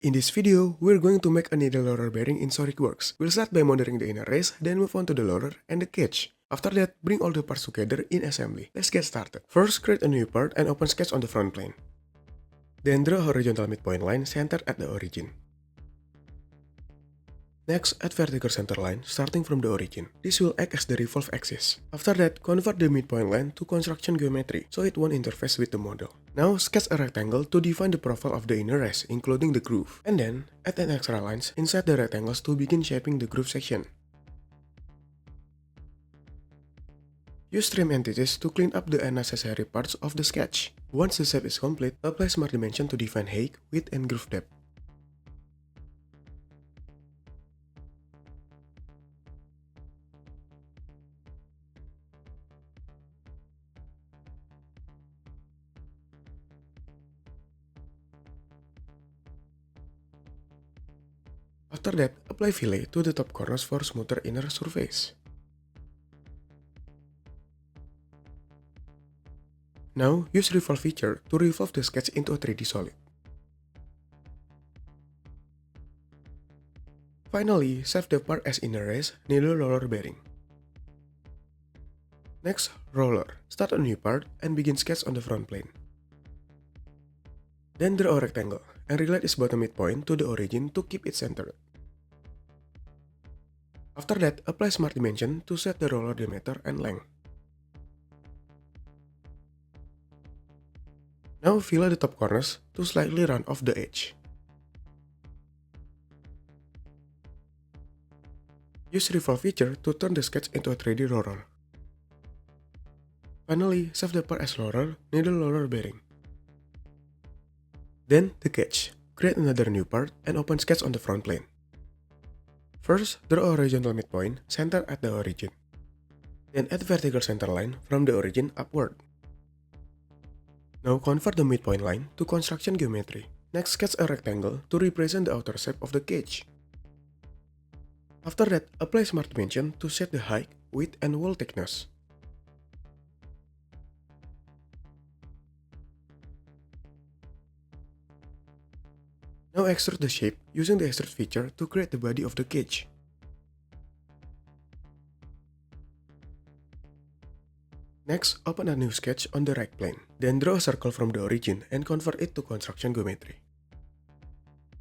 In this video, we're going to make a needle roller bearing in SolidWorks. We'll start by modeling the inner race, then move on to the roller and the cage. After that, bring all the parts together in assembly. Let's get started. First, create a new part and open sketch on the front plane. Then draw a horizontal midpoint line centered at the origin. Next, add vertical center line starting from the origin. This will act as the revolve axis. After that, convert the midpoint line to construction geometry, so it won't interface with the model. Now, sketch a rectangle to define the profile of the inner race, including the groove. And then, add an extra lines inside the rectangles to begin shaping the groove section. Use trim entities to clean up the unnecessary parts of the sketch. Once the shape is complete, apply Smart Dimension to define height, width, and groove depth. After that, apply fillet to the top corners for smoother inner surface. Now, use Revolve feature to revolve the sketch into a 3D solid. Finally, save the part as inner race, needle roller bearing. Next, roller. Start a new part and begin sketch on the front plane. Then draw a rectangle and relate its bottom midpoint to the origin to keep it centered. After that, apply Smart Dimension to set the roller diameter and length. Now fill the top corners to slightly round off the edge. Use Revolve feature to turn the sketch into a 3D roller. Finally, save the part as roller, needle roller bearing. Then, the cage. Create another new part and open sketch on the front plane. First, draw a horizontal midpoint centered at the origin. Then add vertical center line from the origin upward. Now convert the midpoint line to construction geometry. Next, sketch a rectangle to represent the outer shape of the cage. After that, apply Smart Dimension to set the height, width, and wall thickness. Now extrude the shape using the extrude feature to create the body of the cage. Next, open a new sketch on the right plane. Then draw a circle from the origin and convert it to construction geometry.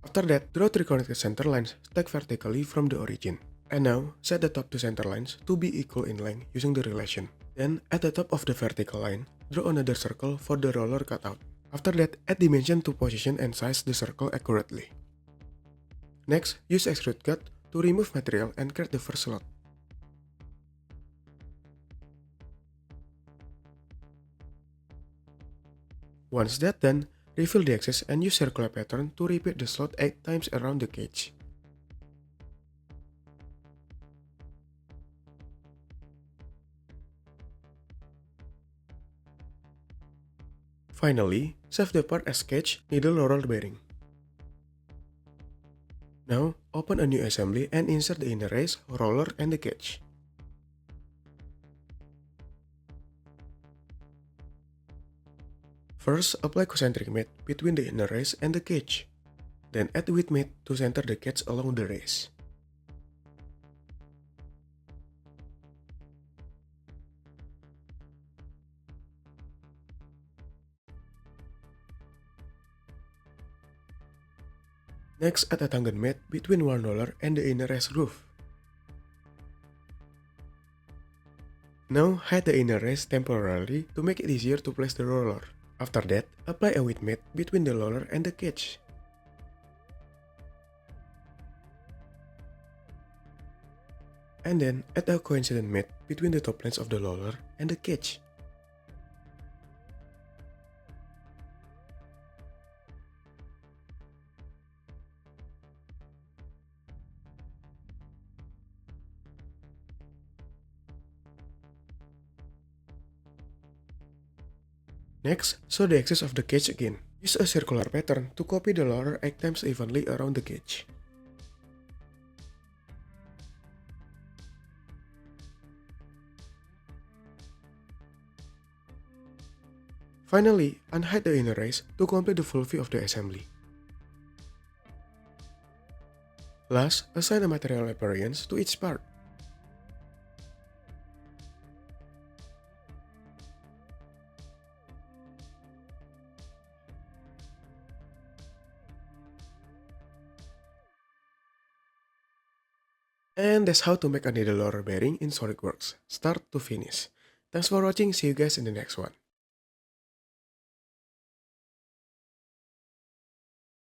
After that, draw three connected center lines stacked vertically from the origin. And now, set the top two center lines to be equal in length using the relation. Then, at the top of the vertical line, draw another circle for the roller cutout. After that, add dimension to position and size the circle accurately. Next, use extrude cut to remove material and create the first slot. Once that's done, refill the axis and use circular pattern to repeat the slot 8 times around the cage. Finally, save the part as cage, needle roller bearing. Now, open a new assembly and insert the inner race, roller, and the cage. First, apply concentric mate between the inner race and the cage. Then add width mate to center the cage along the race. Next, add a tangent mate between one roller and the inner race groove. Now, hide the inner race temporarily to make it easier to place the roller. After that, apply a width mate between the roller and the cage. And then, add a coincident mate between the top planes of the roller and the cage. Next, show the axis of the cage again. Use a circular pattern to copy the roller 8 times evenly around the cage. Finally, unhide the inner race to complete the full view of the assembly. Last, assign a material appearance to each part. And that's how to make a needle loader bearing in SolidWorks, start to finish. Thanks for watching, see you guys in the next one.